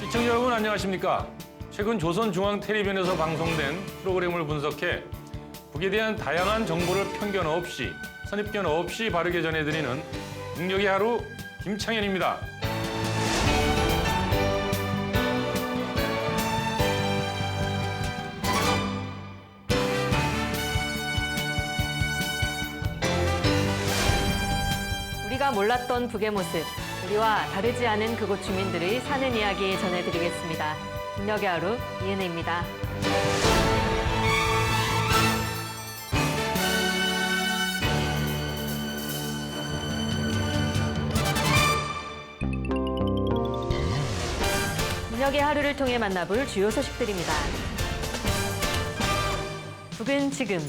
시청자 여러분 안녕하십니까? 최근 조선중앙텔레비전에서 방송된 프로그램을 분석해 북에 대한 다양한 정보를 편견 없이, 선입견 없이 바르게 전해드리는 국력의 하루 김창현입니다. 우리가 몰랐던 북의 모습, 우리와 다르지 않은 그곳 주민들의 사는 이야기 전해드리겠습니다. 국력의 하루 이은혜입니다. 국력의 하루를 통해 만나볼 주요 소식들입니다. 북은 지금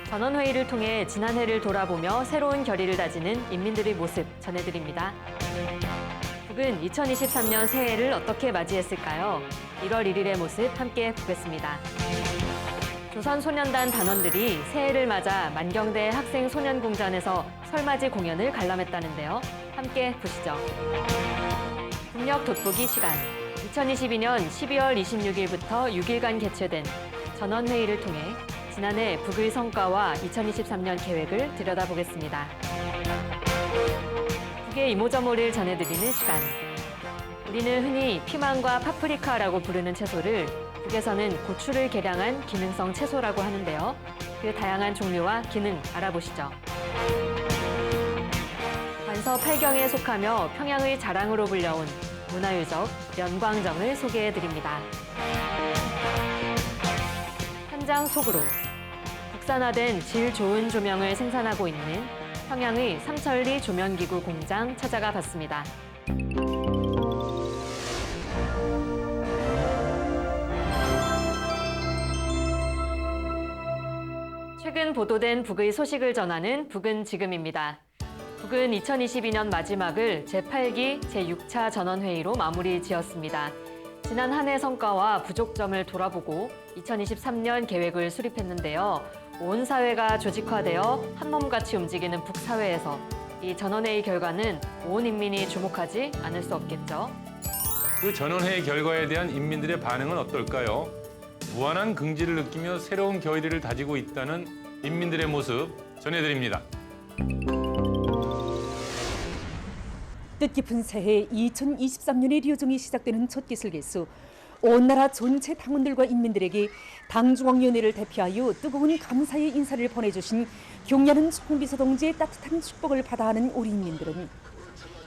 전원회의를 통해 지난해를 돌아보며 새로운 결의를 다지는 인민들의 모습 전해드립니다. 북은 2023년 새해를 어떻게 맞이했을까요? 1월 1일의 모습 함께 보겠습니다. 조선소년단 단원들이 새해를 맞아 만경대 학생소년궁전에서 설맞이 공연을 관람했다는데요. 함께 보시죠. 국력 돋보기 시간. 2022년 12월 26일부터 6일간 개최된 전원회의를 통해 지난해 북의 성과와 2023년 계획을 들여다보겠습니다. 북의 이모저모를 전해드리는 시간. 우리는 흔히 피망과 파프리카라고 부르는 채소를 북에서는 고추를 개량한 기능성 채소라고 하는데요. 그 다양한 종류와 기능 알아보시죠. 관서 8경에 속하며 평양의 자랑으로 불려온 문화유적 연광정을 소개해드립니다. 현장 속으로 국산화된 질 좋은 조명을 생산하고 있는 평양의 삼천리 조명기구 공장 찾아가 봤습니다. 최근 보도된 북의 소식을 전하는 북은 지금입니다. 북은 2022년 마지막을 제8기 제6차 전원회의로 마무리 지었습니다. 지난 한 해 성과와 부족점을 돌아보고 2023년 계획을 수립했는데요. 온 사회가 조직화되어 한 몸같이 움직이는 북사회에서 이 전원회의 결과는 온 인민이 주목하지 않을 수 없겠죠. 그 전원회의 결과에 대한 인민들의 반응은 어떨까요? 무한한 긍지를 느끼며 새로운 결의를 다지고 있다는 인민들의 모습 전해드립니다. 뜻깊은 새해 2023년의 류정이 시작되는 첫 기슬개수. 온 나라 전체 당원들과 인민들에게 당중앙위원회를 대표하여 뜨거운 감사의 인사를 보내주신 경야는 총비서 동지의 따뜻한 축복을 받아하는 우리 인민들은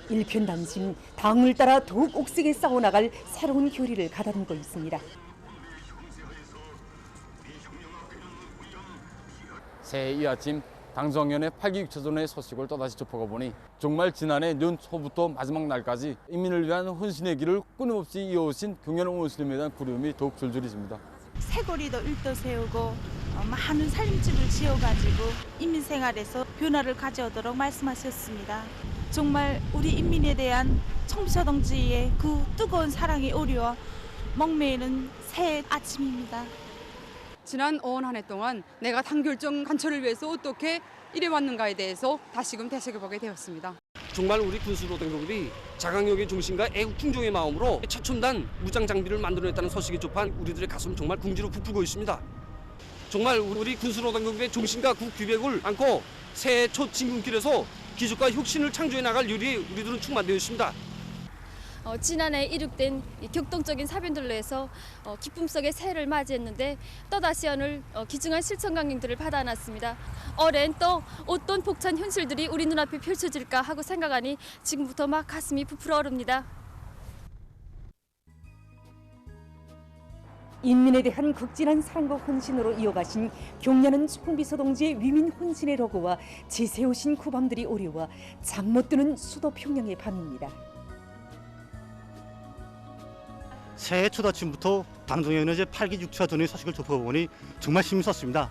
일편단심 당을 따라 더욱 옥색에 싸워나갈 새로운 결의를 가다듬고 있습니다. 새해 이 아침 당정위원회 8기 6차전의 소식을 또다시 접하고 보니 정말 지난해 년 초부터 마지막 날까지 인민을 위한 헌신의 길을 끊임없이 이어오신 경연 원수님에 대한 부러움이 더욱 줄줄이집니다. 새거리도 일도 세우고 많은 살림집을 지어가지고 인민 생활에서 변화를 가져오도록 말씀하셨습니다. 정말 우리 인민에 대한 총비서 동지의 그 뜨거운 사랑이 오리와 목매이는 새해 아침입니다. 지난 온 한 해 동안 내가 당 결정 관철을 위해서 어떻게 일해왔는가에 대해서 다시금 되새겨보게 되었습니다. 정말 우리 군수노동조합이 자강력의 중심과 애국 충정의 마음으로 최첨단 무장 장비를 만들어냈다는 소식이 접한 우리들의 가슴 정말 궁지로 부풀고 있습니다. 정말 우리 군수노동조합의 중심과 국 규백을 안고 새해 첫 진군길에서 기술과 혁신을 창조해 나갈 요리에 우리들은 충만되어 있습니다. 지난해 이룩된 격동적인 사변들로 해서 기쁨 속의 새해를 맞이했는데 또다시 오늘 귀중한 실천 강령들을 받아놨습니다. 올해는 또 어떤 벅찬 현실들이 우리 눈앞에 펼쳐질까 하고 생각하니 지금부터 막 가슴이 부풀어 오릅니다. 인민에 대한 극진한 사랑과 헌신으로 이어가신 경야는 총비서 동지의 위민 헌신의 로고와 지새우신 구밤들이 오려와 잠 못 드는 수도 평양의 밤입니다. 새해 첫 아침부터 당정위원회 제8기 6차 전의 소식을 접해보니 정말 힘이 섰습니다.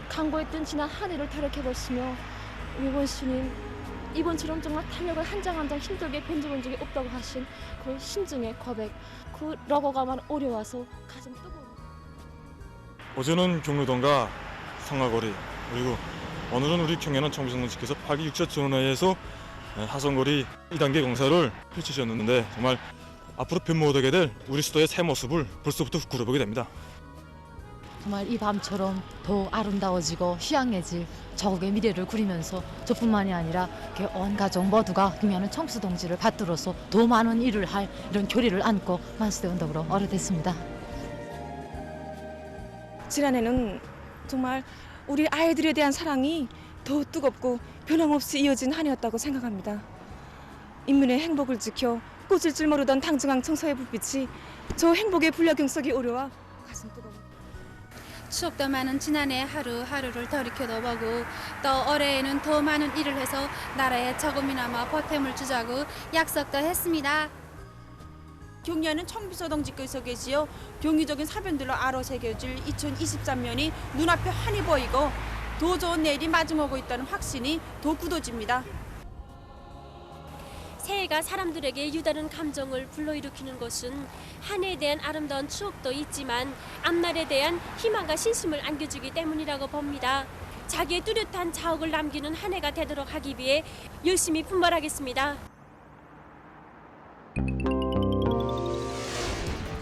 강구했던 지난 한 해를 타락해봤으며 위원수님 이번처럼 정말 탄력을 한 장 한 장 힘들게 벤져본 적이 없다고 하신 그 심증의 고백, 그 로고가만 오려와서 가슴 뜨거워. 어제는 경로동과 상하거리, 그리고 오늘은 우리 경연한 총비서님께서 8기 6차 전원회의에서 하성거리 2단계 공사를 펼치셨는데 정말 앞으로 변모되게 될 우리 수도의 새 모습을 벌써부터 꾸려보게 됩니다. 정말 이 밤처럼 더 아름다워지고 희양해질 저국의 미래를 그리면서 저뿐만이 아니라 온 가족 모두가 경야는 청수동지를 받들어서 더 많은 일을 할 이런 교리를 안고 만수대 운동으로 오래됐습니다. 지난해는 정말 우리 아이들에 대한 사랑이 더 뜨겁고 변함없이 이어진 한 해였다고 생각합니다. 인민의 행복을 지켜 꽂을 줄 모르던 당중앙 청소의 불빛이 저 행복의 불야경 속에 오려와 가슴 뜨거워. 추억도 많은 지난해 하루하루를 돌이켜도 보고 또 올해에는 더 많은 일을 해서 나라에 조금이나마 보탬을 주자고 약속도 했습니다. 경야는 청비서동지께서 계시어 경이적인 사변들로 아로새겨질 2023년이 눈앞에 환히 보이고 더 좋은 내일이 마주오고 있다는 확신이 더 굳어집니다. 새해가 사람들에게 유다른 감정을 불러일으키는 것은 한 해에 대한 아름다운 추억도 있지만 앞날에 대한 희망과 신심을 안겨주기 때문이라고 봅니다. 자기의 뚜렷한 자억을 남기는 한 해가 되도록 하기 위해 열심히 분발하겠습니다.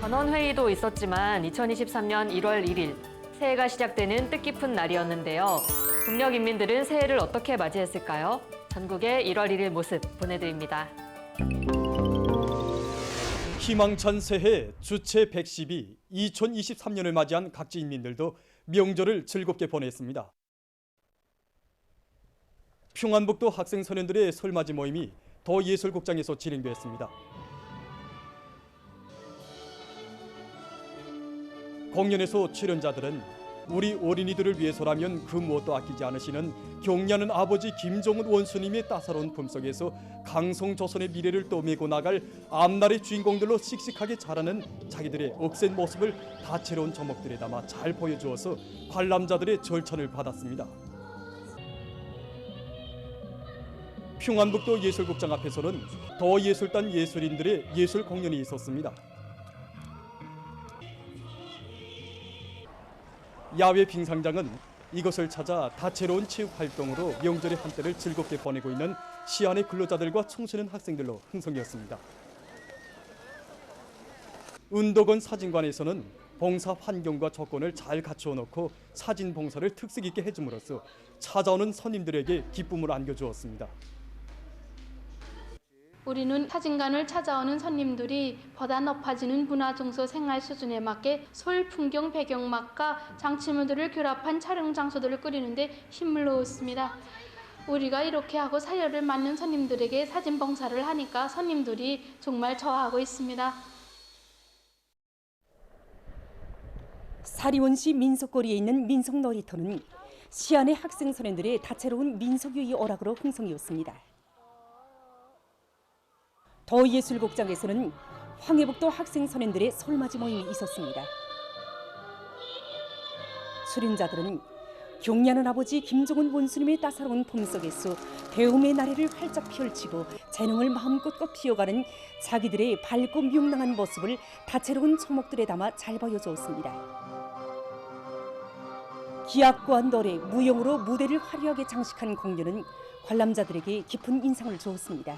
전원회의도 있었지만 2023년 1월 1일 새해가 시작되는 뜻깊은 날이었는데요. 북녘 인민들은 새해를 어떻게 맞이했을까요? 전국의 1월 1일 모습 보내드립니다. 희망찬 새해 주체 112 2023년을 맞이한 각지 인민들도 명절을 즐겁게 보냈습니다. 평안북도 학생 소년들의 설맞이 모임이 더 예술극장에서 진행됐습니다. 공연에서 출연자들은 우리 어린이들을 위해서라면 그 무엇도 아끼지 않으시는 경려하는 아버지 김정은 원수님의 따사로운 품속에서 강성조선의 미래를 떠매고 나갈 앞날의 주인공들로 씩씩하게 자라는 자기들의 억센 모습을 다채로운 저목들에 담아 잘 보여주어서 관람자들의 절찬을 받았습니다. 평안북도 예술극장 앞에서는 더 예술단 예술인들의 예술 공연이 있었습니다. 야외 빙상장은 이것을 찾아 다채로운 체육 활동으로 명절의 한때를 즐겁게 보내고 있는 시안의 근로자들과 청소년 학생들로 흥성이었습니다. 운덕원 사진관에서는 봉사 환경과 조건을 잘 갖추어 놓고 사진 봉사를 특색 있게 해줌으로써 찾아오는 손님들에게 기쁨을 안겨주었습니다. 우리는 사진관을 찾아오는 손님들이 보다 높아지는 문화정서 생활 수준에 맞게 서울 풍경 배경막과 장치물들을 결합한 촬영 장소들을 꾸리는데 힘을 넣었습니다. 우리가 이렇게 하고 사열을 맞는 손님들에게 사진 봉사를 하니까 손님들이 정말 좋아하고 있습니다. 사리원시 민속거리에 있는 민속놀이터는 시안의 학생 소년들의 다채로운 민속유희 오락으로 흥성이었습니다. 더 예술극장에서는 황해북도 학생 소년들의 설맞이 모임이 있었습니다. 출연자들은 경려하는 아버지 김정은 원수님의 따사로운 품속에서 배움의 나래를 활짝 펼치고 재능을 마음껏 피워가는 자기들의 밝고 명랑한 모습을 다채로운 초목들에 담아 잘 보여주었습니다. 기악과 노래, 무용으로 무대를 화려하게 장식한 공연은 관람자들에게 깊은 인상을 주었습니다.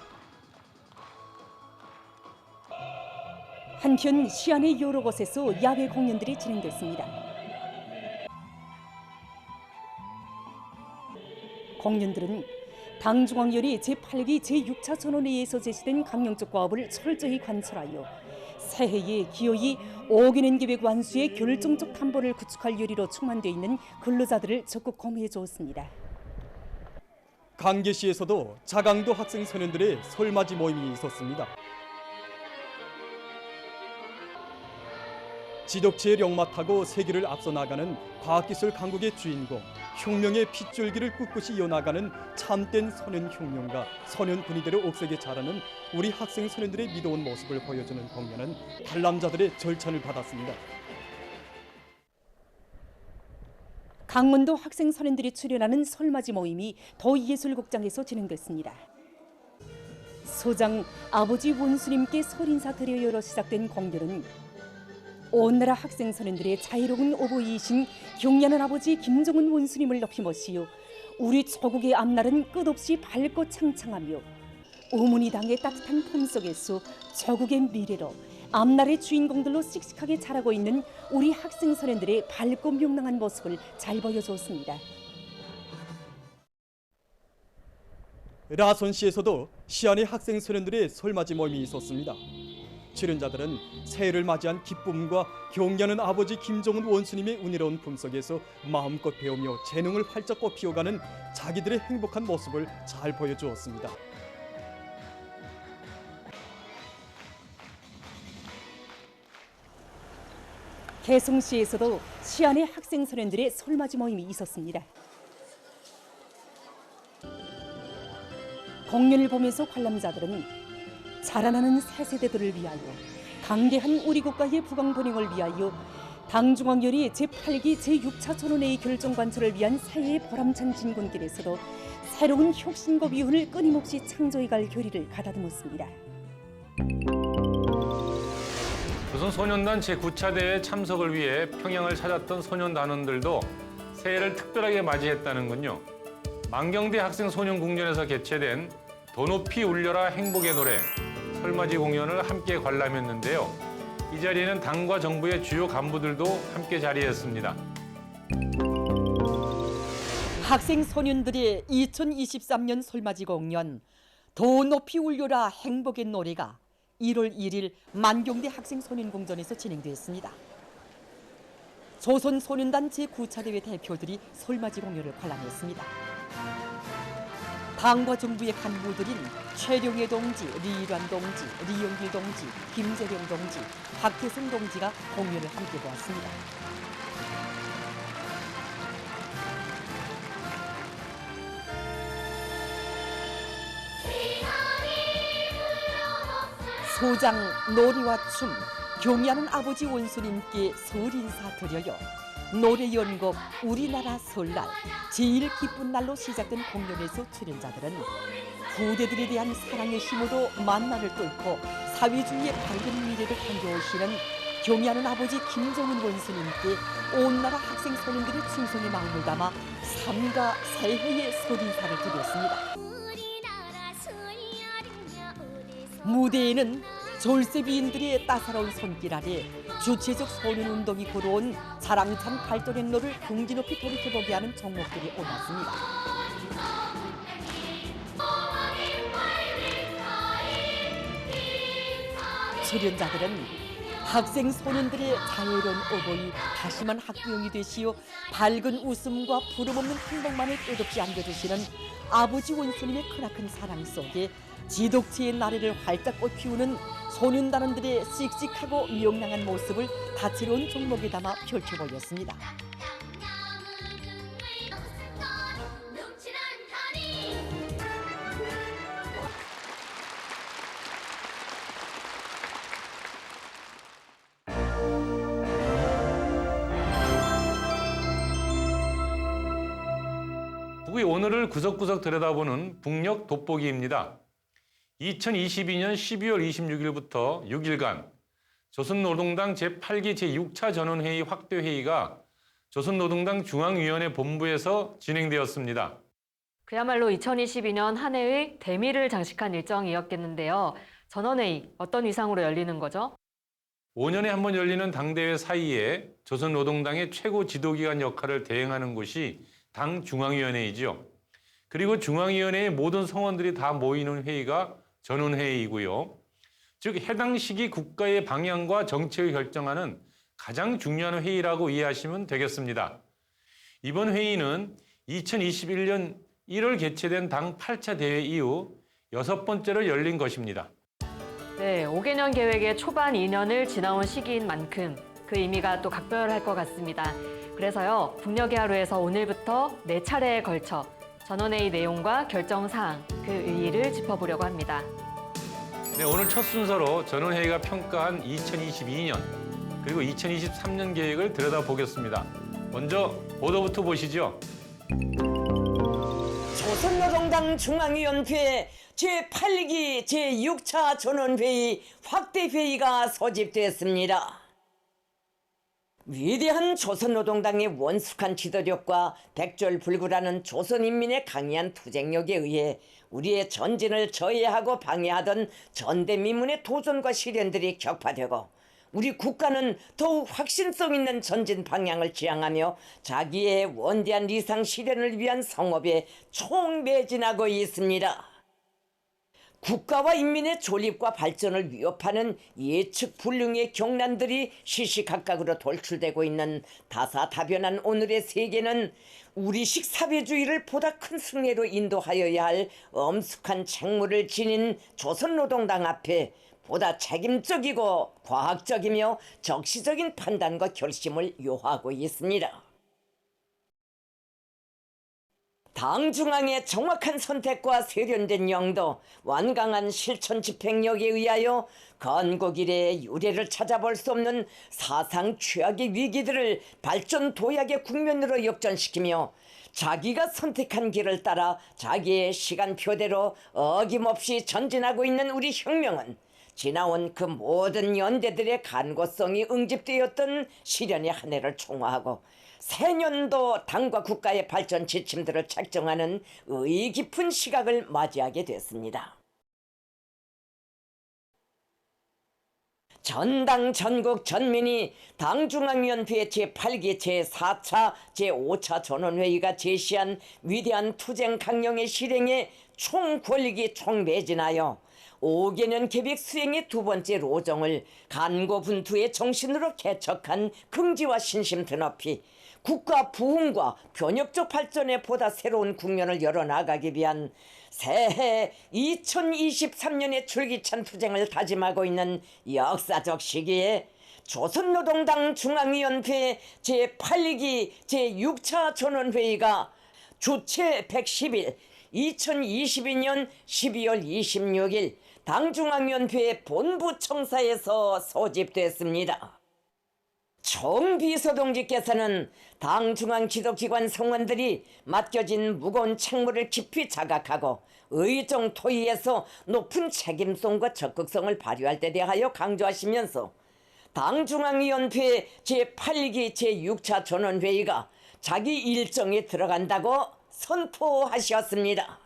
한편 시안의 여러 곳에서 야외 공연들이 진행됐습니다. 공연들은 당중앙열이 제8기 제6차 전원회의에서 제시된 강령적 과업을 철저히 관철하여 새해에 기어이 5개년 계획 완수의 결정적 담보를 구축할 열의로 충만되어 있는 근로자들을 적극 공유해 주었습니다. 강계시에서도 자강도 학생 소년들의 설맞이 모임이 있었습니다. 지덕체의 령마타고 세계를 앞서 나가는 과학기술 강국의 주인공, 혁명의 핏줄기를 꿋꿋이 이어나가는 참된 소년혁명가, 소년군의대로 옥색에 자라는 우리 학생 소년들의 믿어온 모습을 보여주는 공연은 관람자들의 절찬을 받았습니다. 강원도 학생 소년들이 출연하는 설맞이 모임이 더 예술극장에서 진행됐습니다. 소장 아버지 원수님께 설인사 드려요로 시작된 공연은 온 나라 학생 소년들의 자유로운 오보이이신 경려하는 아버지 김정은 원수님을 높이 모시어 우리 조국의 앞날은 끝없이 밝고 창창하며 오문이당의 따뜻한 품속에서 조국의 미래로 앞날의 주인공들로 씩씩하게 자라고 있는 우리 학생 소년들의 밝고 명랑한 모습을 잘 보여주었습니다. 라선시에서도 시안의 학생 소년들의 설맞이 모임이 있었습니다. 출연자들은 새해를 맞이한 기쁨과 경례하는 아버지 김정은 원수님의 은혜로운 품속에서 마음껏 배우며 재능을 활짝 꽃피워가는 자기들의 행복한 모습을 잘 보여주었습니다. 개성시에서도 시안의 학생 소년들의 설맞이 모임이 있었습니다. 공연을 보면서 관람자들은 자라나는 새 세대들을 위하여 강대한 우리 국가의 부강 번영을 위하여 당중앙열이 제8기 제6차 전원회의 결정 관철을 위한 새해의 보람찬 진군길에서도 새로운 혁신과 위훈을 끊임없이 창조해갈 결의를 가다듬었습니다. 조선소년단 제9차 대회 참석을 위해 평양을 찾았던 소년단원들도 새해를 특별하게 맞이했다는군요. 만경대 학생소년궁전에서 개최된 더 높이 울려라 행복의 노래 설맞이 공연을 함께 관람했는데요. 이 자리에는 당과 정부의 주요 간부들도 함께 자리했습니다. 학생 소년들의 2023년 설맞이 공연 더 높이 울려라 행복의 노래가 1월 1일 만경대 학생소년궁전에서 진행됐습니다. 조선소년단 제9차 대회 대표들이 설맞이 공연을 관람했습니다. 당과 정부의 간부들인 최룡해 동지, 리일환 동지, 리용길 동지, 김재룡 동지, 박태승 동지가 공연을 함께 보았습니다. 소장, 놀이와 춤, 경의하는 아버지 원수님께 설 인사 드려요. 노래 연곡 우리나라 설날 제일 기쁜 날로 시작된 공연에서 출연자들은 후대들에 대한 사랑의 힘으로 만난을 뚫고 사회주의의 밝은 미래를 향해오시는 경의하는 아버지 김정은 원수님께 온 나라 학생 소년들의 충성의 마음을 담아 삼가 새해의 설 인사를 드렸습니다. 무대에는 졸세비인들의 따사로운 손길 아래 주체적 소년운동이 걸어온 자랑찬 발전 행로를 긍지 높이 돌이켜보게 하는 종목들이 올랐습니다. 출연자들은 학생 소년들의 자유로운 어버이 다시만 학부형이 되시어 밝은 웃음과 부름없는 행복만을 끝없이 안겨주시는 아버지 원수님의 크나큰 사랑 속에 지독체의 나래를 활짝 꽃피우는 소년단원들의 씩씩하고 명랑한 모습을 다채로운 종목에 담아 펼쳐보였습니다. 북의 오늘을 구석구석 들여다보는 북녘 돋보기입니다. 2022년 12월 26일부터 6일간 조선노동당 제8기 제6차 전원회의 확대회의가 조선노동당 중앙위원회 본부에서 진행되었습니다. 그야말로 2022년 한 해의 대미를 장식한 일정이었겠는데요. 전원회의 어떤 위상으로 열리는 거죠? 5년에 한 번 열리는 당대회 사이에 조선노동당의 최고 지도기관 역할을 대행하는 곳이 당 중앙위원회이죠. 그리고 중앙위원회의 모든 성원들이 다 모이는 회의가 전원회의이고요. 즉 해당 시기 국가의 방향과 정책을 결정하는 가장 중요한 회의라고 이해하시면 되겠습니다. 이번 회의는 2021년 1월 개최된 당 8차 대회 이후 6번째로 열린 것입니다. 네, 5개년 계획의 초반 2년을 지나온 시기인 만큼 그 의미가 또 각별할 것 같습니다. 그래서요, 북녘의 하루에서 오늘부터 4차례에 걸쳐 전원회의 내용과 결정사항, 그 의의를 짚어보려고 합니다. 네, 오늘 첫 순서로 전원회의가 평가한 2022년 그리고 2023년 계획을 들여다보겠습니다. 먼저 보도부터 보시죠. 조선노동당 중앙위원회 제8기 제6차 전원회의 확대회의가 소집됐습니다. 위대한 조선노동당의 원숙한 지도력과 백졸불굴하는 조선인민의 강인한 투쟁력에 의해 우리의 전진을 저해하고 방해하던 전대미문의 도전과 시련들이 격파되고 우리 국가는 더욱 확신성 있는 전진 방향을 지향하며 자기의 원대한理想 실현을 위한 성업에 총매진하고 있습니다. 국가와 인민의 존립과 발전을 위협하는 예측 불능의 경란들이 시시각각으로 돌출되고 있는 다사다변한 오늘의 세계는 우리식 사회주의를 보다 큰 승리로 인도하여야 할 엄숙한 책무를 지닌 조선노동당 앞에 보다 책임적이고 과학적이며 적시적인 판단과 결심을 요하고 있습니다. 당 중앙의 정확한 선택과 세련된 영도, 완강한 실천 집행력에 의하여 건국 이래 유례를 찾아볼 수 없는 사상 최악의 위기들을 발전 도약의 국면으로 역전시키며 자기가 선택한 길을 따라 자기의 시간표대로 어김없이 전진하고 있는 우리 혁명은 지나온 그 모든 연대들의 간고성이 응집되었던 시련의 한 해를 총화하고 새년도 당과 국가의 발전 지침들을 책정하는 의의 깊은 시각을 맞이하게 됐습니다. 전당 전국 전민이 당중앙위원회 제8기 제4차 제5차 전원회의가 제시한 위대한 투쟁 강령의 실행에 총권력이 총매진하여 5개년 계획 수행의 두 번째 로정을 간고분투의 정신으로 개척한 긍지와 신심 드높이 국가 부흥과 변혁적 발전에 보다 새로운 국면을 열어나가기 위한 새해 2023년의 줄기찬 투쟁을 다짐하고 있는 역사적 시기에 조선노동당 중앙위원회 제8기 제6차 전원회의가 주최 110일 2022년 12월 26일 당중앙위원회 본부 청사에서 소집됐습니다. 총비서동지께서는 당중앙 지도기관 성원들이 맡겨진 무거운 책무를 깊이 자각하고 의정 토의에서 높은 책임성과 적극성을 발휘할 데 대하여 강조하시면서 당중앙위원회 제8기 제6차 전원회의가 자기 일정에 들어간다고 선포하셨습니다.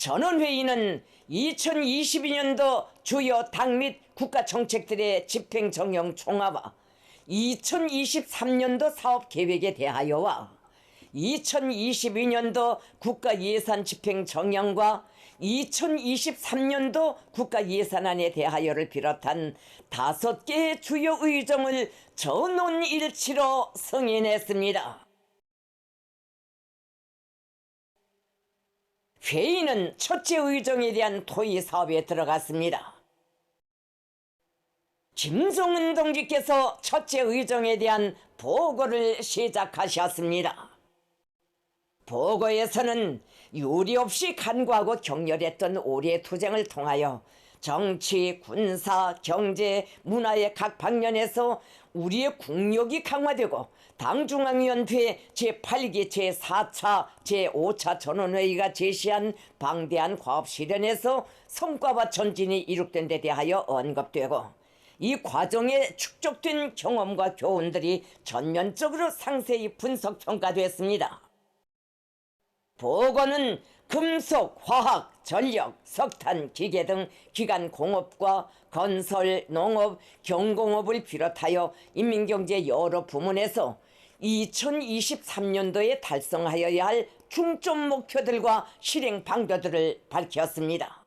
전원회의는 2022년도 주요 당 및 국가 정책들의 집행 정령 총화와 2023년도 사업 계획에 대하여와 2022년도 국가 예산 집행 정령과 2023년도 국가 예산안에 대하여를 비롯한 5개의 주요 의정을 전원일치로 승인했습니다. 회의는 첫째 의정에 대한 토의 사업에 들어갔습니다. 김종은 동지께서 첫째 의정에 대한 보고를 시작하셨습니다. 보고에서는 유리 없이 간과하고 격렬했던 올해의 투쟁을 통하여 정치, 군사, 경제, 문화의 각 방면에서 우리의 국력이 강화되고 당중앙위원회 제8기 제4차 제5차 전원회의가 제시한 방대한 과업 실현에서 성과와 전진이 이룩된 데 대하여 언급되고 이 과정에 축적된 경험과 교훈들이 전면적으로 상세히 분석 평가됐습니다. 보고는 금속, 화학, 전력, 석탄, 기계 등 기관 공업과 건설, 농업, 경공업을 비롯하여 인민경제 여러 부문에서 2023년도에 달성하여야 할 중점 목표들과 실행 방도들을 밝혔습니다.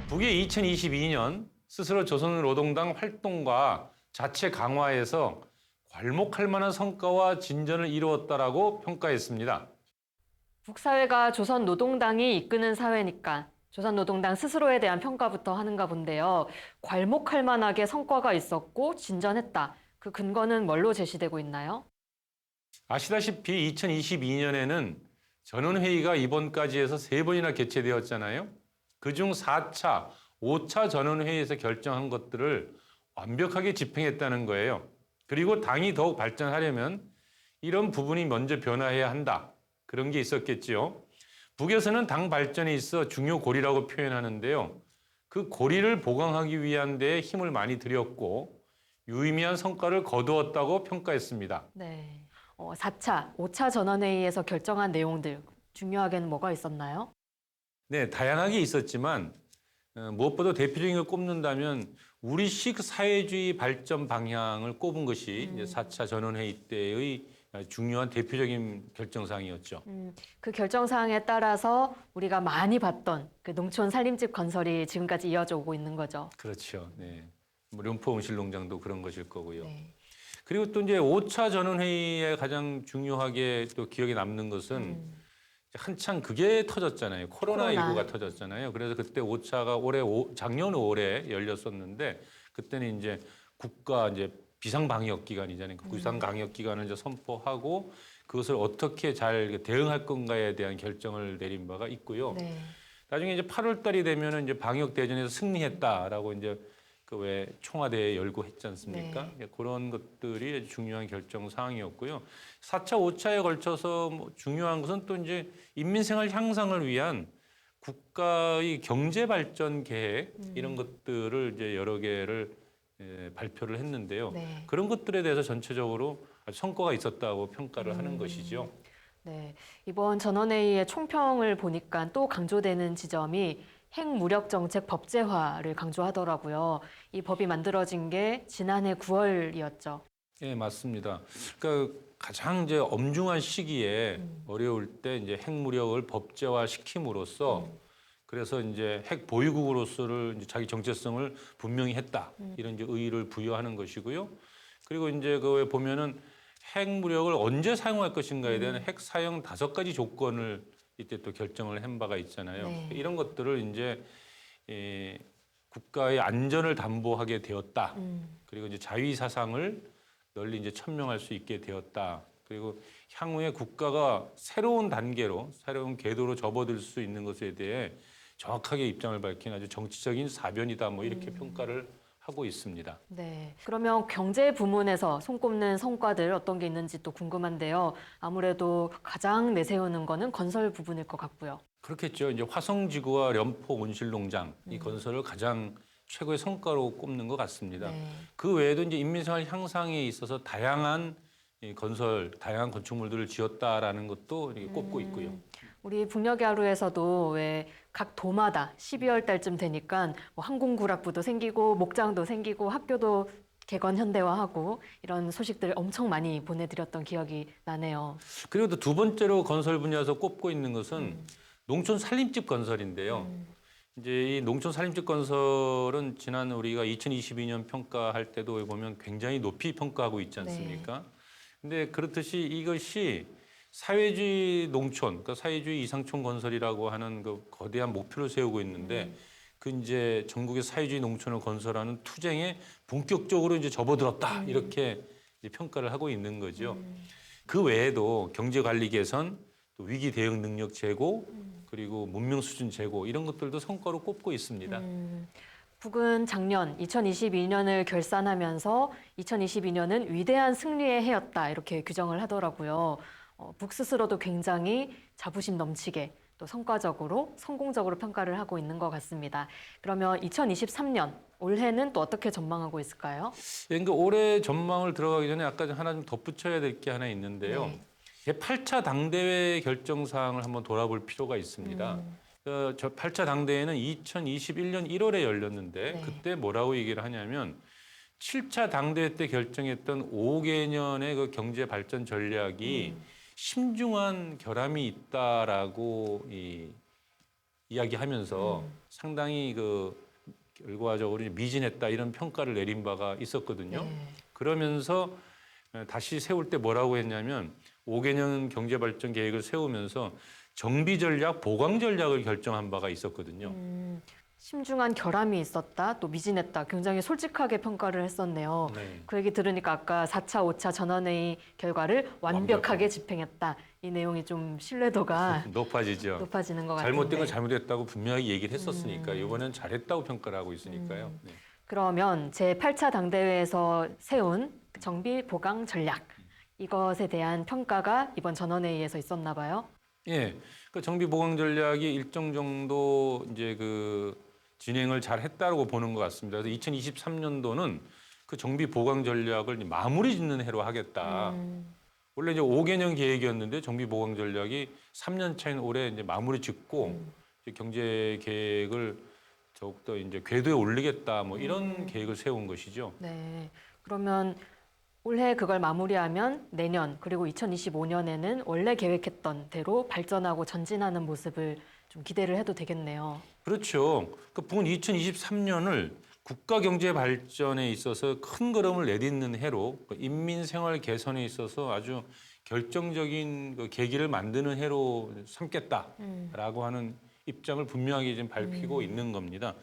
북의 2022년 스스로 조선노동당 활동과 자체 강화에서 괄목할 만한 성과와 진전을 이루었다라고 평가했습니다. 북사회가 조선노동당이 이끄는 사회니까 조선노동당 스스로에 대한 평가부터 하는가 본데요. 괄목할 만하게 성과가 있었고 진전했다. 그 근거는 뭘로 제시되고 있나요? 아시다시피 2022년에는 전원회의가 이번까지 해서 3번이나 개최되었잖아요. 그중 4차, 5차 전원회의에서 결정한 것들을 완벽하게 집행했다는 거예요. 그리고 당이 더욱 발전하려면 이런 부분이 먼저 변화해야 한다. 그런 게 있었겠지요. 북에서는 당 발전에 있어 중요 고리라고 표현하는데요. 그 고리를 보강하기 위한 데에 힘을 많이 들였고 유의미한 성과를 거두었다고 평가했습니다. 네. 4차, 5차 전원회의에서 결정한 내용들 중요하게는 뭐가 있었나요? 네, 다양하게 있었지만 무엇보다 대표적인 걸 꼽는다면 우리식 사회주의 발전 방향을 꼽은 것이 이제 4차 전원회의 때의 중요한 대표적인 결정사항이었죠. 그 결정사항에 따라서 우리가 많이 봤던 그 농촌 산림집 건설이 지금까지 이어져 오고 있는 거죠. 그렇죠. 네. 뭐 룡포 온실농장도 그런 것일 거고요. 그리고 또 이제 5차 전원회의에 가장 중요하게 또 기억에 남는 것은 한창 그게 터졌잖아요. 코로나19가 터졌잖아요. 그래서 그때 5차가 작년 5월에 열렸었는데 그때는 이제 국가 이제 비상방역 기간이잖아요. 그 비상방역 기간을 이제 선포하고 그것을 어떻게 잘 대응할 건가에 대한 결정을 내린 바가 있고요. 네. 나중에 이제 8월 달이 되면은 이제 방역 대전에서 승리했다라고 이제 그 왜 청와대에 열고 했지 않습니까? 네. 그런 것들이 중요한 결정 사항이었고요. 4차, 5차에 걸쳐서 뭐 중요한 것은 또 이제 인민생활 향상을 위한 국가의 경제 발전 계획 이런 것들을 이제 여러 개를 발표를 했는데요. 네. 그런 것들에 대해서 전체적으로 아주 성과가 있었다고 평가를 하는 것이죠. 네, 이번 전원회의의 총평을 보니까 또 강조되는 지점이 핵무력정책 법제화를 강조하더라고요. 이 법이 만들어진 게 지난해 9월이었죠. 예, 맞습니다. 그러니까 가장 이제 엄중한 시기에 어려울 때 이제 핵무력을 법제화 시킴으로써 그래서 이제 핵 보유국으로서를 이제 자기 정체성을 분명히 했다 이런 이제 의의를 부여하는 것이고요. 그리고 이제 그 보면은 핵무력을 언제 사용할 것인가에 대한 핵 사용 5가지 조건을 이때 또 결정을 한 바가 있잖아요. 네. 이런 것들을 이제 국가의 안전을 담보하게 되었다. 그리고 이제 자위 사상을 널리 이제 천명할 수 있게 되었다. 그리고 향후에 국가가 새로운 단계로, 새로운 궤도로 접어들 수 있는 것에 대해 정확하게 입장을 밝힌 아주 정치적인 사변이다. 뭐 이렇게 평가를 하고 있습니다. 네. 그러면 경제 부문에서 손꼽는 성과들 어떤 게 있는지 또 궁금한데요. 아무래도 가장 내세우는 거는 건설 부분일 것 같고요. 그렇겠죠. 이제 화성지구와 련포 온실농장 이 건설을 가장 최고의 성과로 꼽는 것 같습니다. 네. 그 외에도 이제 인민생활 향상에 있어서 다양한 다양한 건축물들을 지었다라는 것도 이렇게 꼽고 있고요. 우리 북녘의 하루에서도 왜 각 도마다 12월 달쯤 되니까 뭐 항공구락부도 생기고 목장도 생기고 학교도 개건 현대화하고 이런 소식들 엄청 많이 보내드렸던 기억이 나네요. 그리고 또 두 번째로 건설 분야에서 꼽고 있는 것은 농촌 산림집 건설인데요. 이제 이 농촌 산림집 건설은 지난 우리가 2022년 평가할 때도 보면 굉장히 높이 평가하고 있지 않습니까? 근데 그렇듯이 이것이 사회주의 농촌, 그러니까 사회주의 이상촌 건설이라고 하는 그 거대한 목표를 세우고 있는데 그 이제 전국의 사회주의 농촌을 건설하는 투쟁에 본격적으로 이제 접어들었다 이렇게 이제 평가를 하고 있는 거죠. 그 외에도 경제 관리 개선, 또 위기 대응 능력 제고, 그리고 문명 수준 제고 이런 것들도 성과로 꼽고 있습니다. 북은 작년 2022년을 결산하면서 2022년은 위대한 승리의 해였다 이렇게 규정을 하더라고요. 북 스스로도 굉장히 자부심 넘치게 또 성과적으로 성공적으로 평가를 하고 있는 것 같습니다. 그러면 2023년 올해는 또 어떻게 전망하고 있을까요? 그러니까 올해 전망을 들어가기 전에 아까 하나 좀 덧붙여야 될 게 하나 있는데요. 8차 당대회 결정 사항을 한번 돌아볼 필요가 있습니다. 저 8차 당대회는 2021년 1월에 열렸는데 그때 뭐라고 얘기를 하냐면 7차 당대회 때 결정했던 5개년의 그 경제 발전 전략이 심중한 결함이 있다라고 이야기하면서 상당히 그 결과적으로 미진했다 이런 평가를 내린 바가 있었거든요. 그러면서 다시 세울 때 뭐라고 했냐면 5개년 경제 발전 계획을 세우면서 정비 전략, 보강 전략을 결정한 바가 있었거든요. 심중한 결함이 있었다, 또 미진했다. 굉장히 솔직하게 평가를 했었네요. 그 얘기 들으니까 아까 4차, 5차 전원회의 결과를 완벽하게 집행했다. 이 내용이 좀 신뢰도가 높아지죠. 높아지는 것 같은데. 잘못된 건 잘못했다고 분명하게 얘기를 했었으니까 이번엔 잘했다고 평가를 하고 있으니까요. 그러면 제8차 당대회에서 세운 정비 보강 전략, 이것에 대한 평가가 이번 전원회의에서 있었나 봐요. 예, 그 정비 보강 전략이 일정 정도 이제 그 진행을 잘 했다고 보는 것 같습니다. 그래서 2023년도는 그 정비 보강 전략을 마무리 짓는 해로 하겠다. 원래 이제 5개년 계획이었는데 정비 보강 전략이 3년 차인 올해 이제 마무리 짓고 이제 경제 계획을 더욱더 이제 궤도에 올리겠다 뭐 이런 계획을 세운 것이죠. 네. 그러면 올해 그걸 마무리하면 내년 그리고 2025년에는 원래 계획했던 대로 발전하고 전진하는 모습을 좀 기대를 해도 되겠네요. 그렇죠. 그 부근 2023년을 국가 경제 발전에 있어서 큰 걸음을 내딛는 해로 인민 생활 개선에 있어서 아주 결정적인 그 계기를 만드는 해로 삼겠다라고 하는 입장을 분명하게 지금 밝히고 있는 겁니다.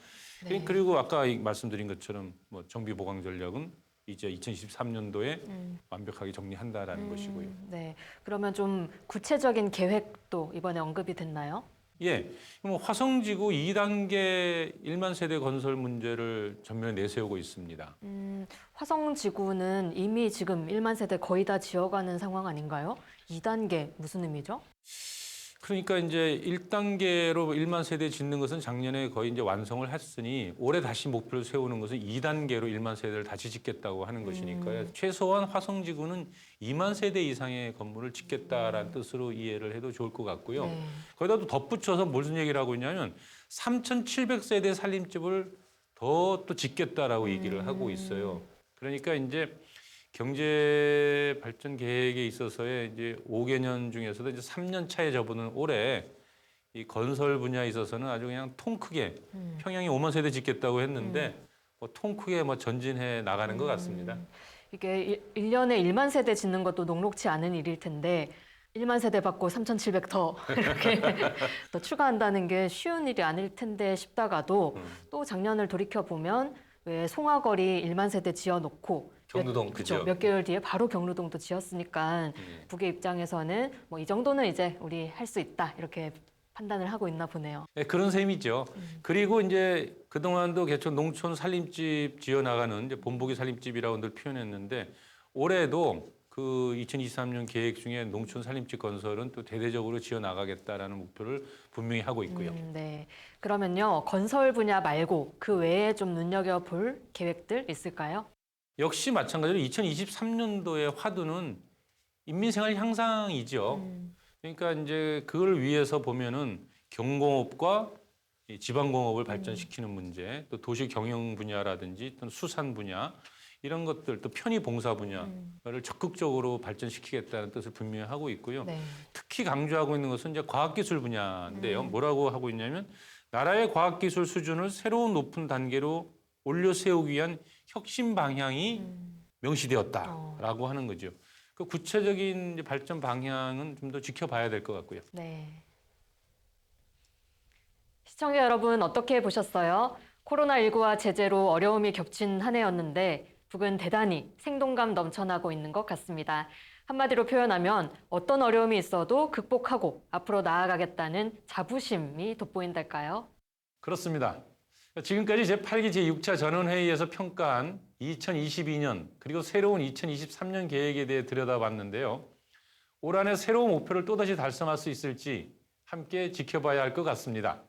네. 그리고 아까 말씀드린 것처럼 뭐 정비 보강 전략은 이제 2023년도에 완벽하게 정리한다라는 것이고요. 네. 그러면 좀 구체적인 계획도 이번에 언급이 됐나요? 예, 뭐 화성지구 2단계 1만 세대 건설 문제를 전면에 내세우고 있습니다. 화성지구는 이미 지금 1만 세대 거의 다 지어가는 상황 아닌가요? 2단계 무슨 의미죠? 그러니까 이제 1단계로 1만 세대 짓는 것은 작년에 거의 이제 완성을 했으니 올해 다시 목표를 세우는 것은 2단계로 1만 세대를 다시 짓겠다고 하는 것이니까요. 최소한 화성지구는 2만 세대 이상의 건물을 짓겠다라는 뜻으로 이해를 해도 좋을 것 같고요. 거기다 또 덧붙여서 무슨 얘기를 하고 있냐면 3,700세대 살림집을 더 또 짓겠다라고 얘기를 하고 있어요. 그러니까 이제 경제 발전 계획에 있어서의 이제 5개년 중에서도 이제 3년 차에 접어든 올해 이 건설 분야에 있어서는 아주 그냥 통 크게 평양이 5만 세대 짓겠다고 했는데 뭐 통 크게 뭐 전진해 나가는 것 같습니다. 이게 1년에 1만 세대 짓는 것도 녹록치 않은 일일 텐데 1만 세대 받고 3,700 더 이렇게 더 추가한다는 게 쉬운 일이 아닐 텐데 싶다가도 또 작년을 돌이켜 보면 왜 송화거리 1만 세대 지어놓고 경루동 그죠? 몇 개월 뒤에 바로 경루동도 지었으니까 북의 입장에서는 뭐 이 정도는 이제 우리 할 수 있다 이렇게 판단을 하고 있나 보네요. 네, 그런 셈이죠. 그리고 이제 그동안도 개천 농촌 살림집 지어 나가는 이제 본보기 살림집이라고 늘 표현했는데 올해도 그 2023년 계획 중에 농촌 살림집 건설은 또 대대적으로 지어 나가겠다라는 목표를 분명히 하고 있고요. 네. 그러면요. 건설 분야 말고 그 외에 좀 눈여겨볼 계획들 있을까요? 역시 마찬가지로 2023년도의 화두는 인민생활 향상이죠. 그러니까 이제 그걸 위해서 보면은 경공업과 이 지방공업을 발전시키는 문제, 또 도시 경영 분야라든지 또 수산 분야 이런 것들, 또 편의봉사 분야를 적극적으로 발전시키겠다는 뜻을 분명히 하고 있고요. 네. 특히 강조하고 있는 것은 이제 과학기술 분야인데요. 뭐라고 하고 있냐면 나라의 과학기술 수준을 새로운 높은 단계로 올려 세우기 위한 혁신 방향이 명시되었다라고 하는 거죠. 그 구체적인 이제 발전 방향은 좀 더 지켜봐야 될 것 같고요. 네. 시청자 여러분 어떻게 보셨어요? 코로나19와 제재로 어려움이 겹친 한 해였는데 북은 대단히 생동감 넘쳐나고 있는 것 같습니다. 한마디로 표현하면 어떤 어려움이 있어도 극복하고 앞으로 나아가겠다는 자부심이 돋보인달까요? 그렇습니다. 지금까지 제8기 제6차 전원회의에서 평가한 2022년 그리고 새로운 2023년 계획에 대해 들여다봤는데요. 올 한해 새로운 목표를 또다시 달성할 수 있을지 함께 지켜봐야 할 것 같습니다.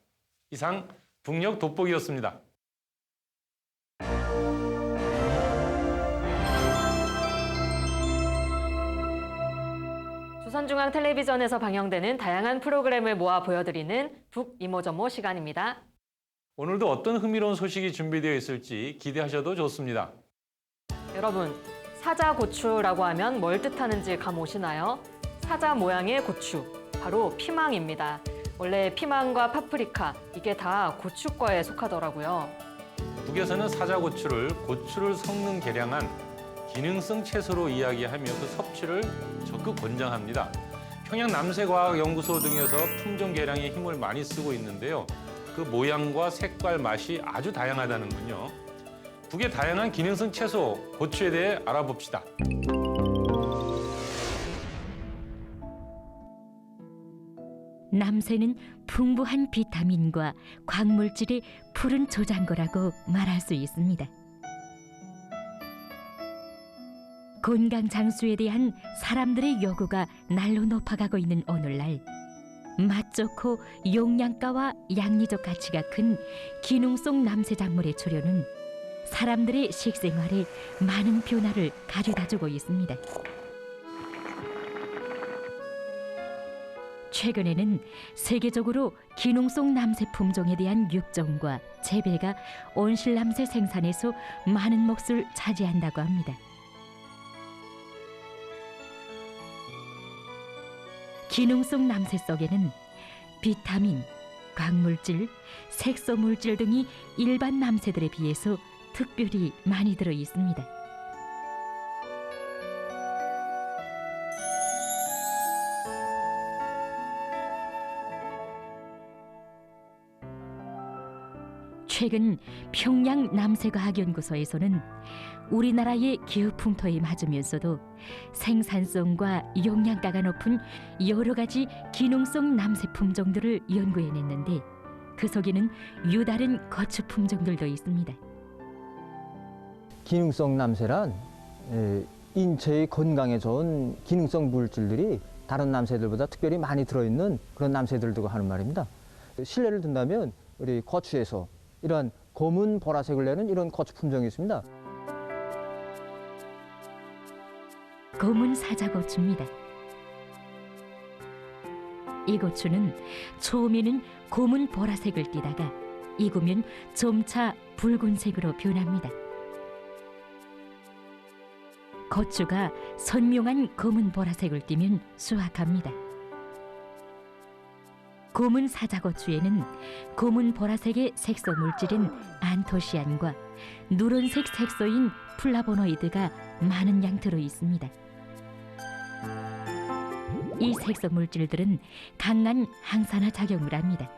이상 북녘 돋보기였습니다. 조선중앙텔레비전에서 방영되는 다양한 프로그램을 모아 보여드리는 북이모저모 시간입니다. 오늘도 어떤 흥미로운 소식이 준비되어 있을지 기대하셔도 좋습니다. 여러분, 사자고추라고 하면 뭘 뜻하는지 감 오시나요? 사자 모양의 고추, 바로 피망입니다. 원래 피망과 파프리카, 이게 다 고추과에 속하더라고요. 북에서는 사자고추를 고추를 성능 개량한 기능성 채소로 이야기하며 그 섭취를 적극 권장합니다. 평양 남세과학연구소 등에서 품종 개량에 힘을 많이 쓰고 있는데요. 그 모양과 색깔, 맛이 아주 다양하다는군요. 북의 다양한 기능성 채소, 고추에 대해 알아봅시다. 남새는 풍부한 비타민과 광물질이 푸른 조장고라고 말할 수 있습니다. 건강 장수에 대한 사람들의 요구가 날로 높아가고 있는 오늘날 맛 좋고 용량가와 양리적 가치가 큰 기능성 남새 작물의 출현은 사람들의 식생활에 많은 변화를 가져다주고 있습니다. 최근에는 세계적으로 기농성 남새 품종에 대한 육종과 재배가 온실 남새 생산에서 많은 몫을 차지한다고 합니다. 기농성 남새 속에는 비타민, 광물질, 색소 물질 등이 일반 남새들에 비해서 특별히 많이 들어 있습니다. 최근 평양 남새과학연구소에서는 우리나라의 기후 풍토에 맞으면서도 생산성과 영양가가 높은 여러 가지 기농성 남새 품종들을 연구해냈는데 그 속에는 유다른 거추 품종들도 있습니다. 기능성 남새란 인체의 건강에 좋은 기능성 물질들이 다른 남새들보다 특별히 많이 들어있는 그런 남새들을 두고 하는 말입니다. 실례를 든다면 우리 거추에서 이러한 검은 보라색을 내는 이런 거추 품종이 있습니다. 검은 사자고추입니다. 이 고추는 처음에는 검은 보라색을 띠다가 익으면 점차 붉은색으로 변합니다. 고추가 선명한 검은 보라색을 띠면 수확합니다. 검은 사자고추에는 검은 보라색의 색소 물질인 안토시안과 누런색 색소인 플라보노이드가 많은 양 들어 있습니다. 이 색소 물질들은 강한 항산화 작용을 합니다.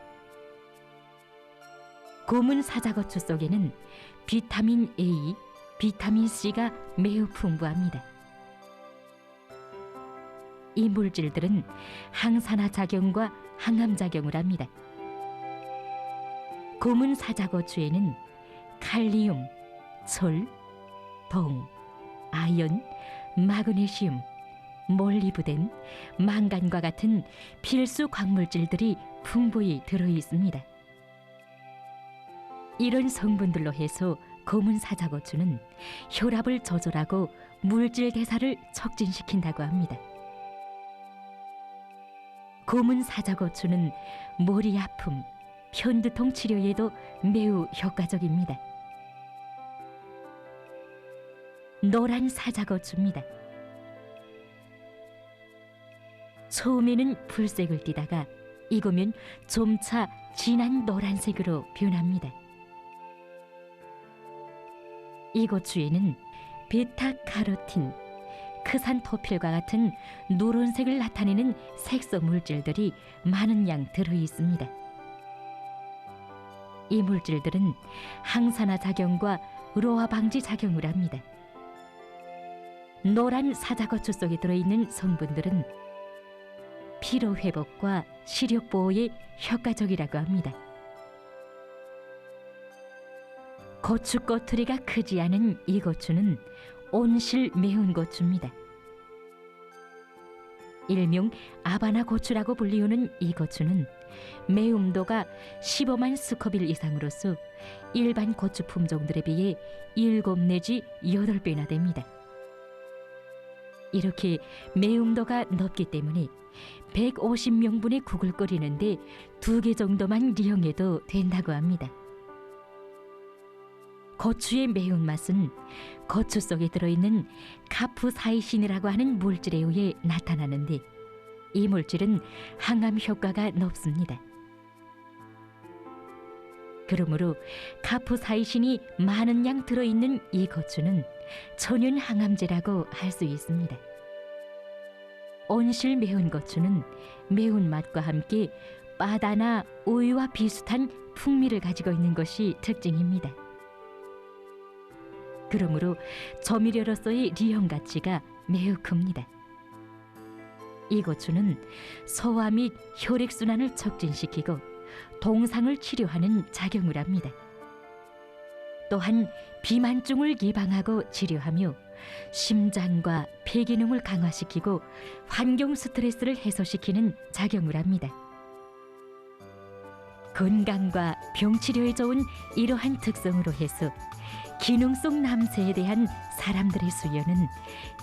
검은 사자고추 속에는 비타민 A, 비타민 C가 매우 풍부합니다. 이 물질들은 항산화 작용과 항암 작용을 합니다. 검은 사자고추에는 칼륨, 철, 동, 아연, 마그네슘, 몰리브덴, 망간과 같은 필수 광물질들이 풍부히 들어 있습니다. 이런 성분들로 해서 검은 사자고추는 혈압을 조절하고 물질 대사를 촉진시킨다고 합니다. 검은 사자고추는 머리 아픔, 편두통 치료에도 매우 효과적입니다. 노란 사자고추입니다. 처음에는 붉색을 띠다가 익으면 점차 진한 노란색으로 변합니다. 이 고추에는 베타카로틴, 크산토필과 같은 누런색을 나타내는 색소 물질들이 많은 양 들어 있습니다. 이 물질들은 항산화 작용과 로화 방지 작용을 합니다. 노란 사자고추 속에 들어있는 성분들은 피로 회복과 시력 보호에 효과적이라고 합니다. 고추 꼬투리가 크지 않은 이 고추는 온실 매운 고추입니다. 일명 아바나 고추라고 불리우는 이 고추는 매움도가 15만 스코빌 이상으로서 일반 고추 품종들에 비해 7 내지 8배나 됩니다. 이렇게 매움도가 높기 때문에 150명분의 국을 끓이는데 2개 정도만 이용해도 된다고 합니다. 고추의 매운맛은 고추 속에 들어있는 카프사이신이라고 하는 물질에 의해 나타나는데 이 물질은 항암 효과가 높습니다. 그러므로 카프사이신이 많은 양 들어있는 이 고추는 천연 항암제라고 할 수 있습니다. 온실 매운 고추는 매운맛과 함께 바다나 우유와 비슷한 풍미를 가지고 있는 것이 특징입니다. 그러므로 조미료로서의 리용 가치가 매우 큽니다. 이 고추는 소화 및 혈액순환을 촉진시키고 동상을 치료하는 작용을 합니다. 또한 비만증을 예방하고 치료하며 심장과 폐 기능을 강화시키고 환경 스트레스를 해소시키는 작용을 합니다. 건강과 병치료에 좋은 이러한 특성으로 해서 기능성 남새에 대한 사람들의 수요는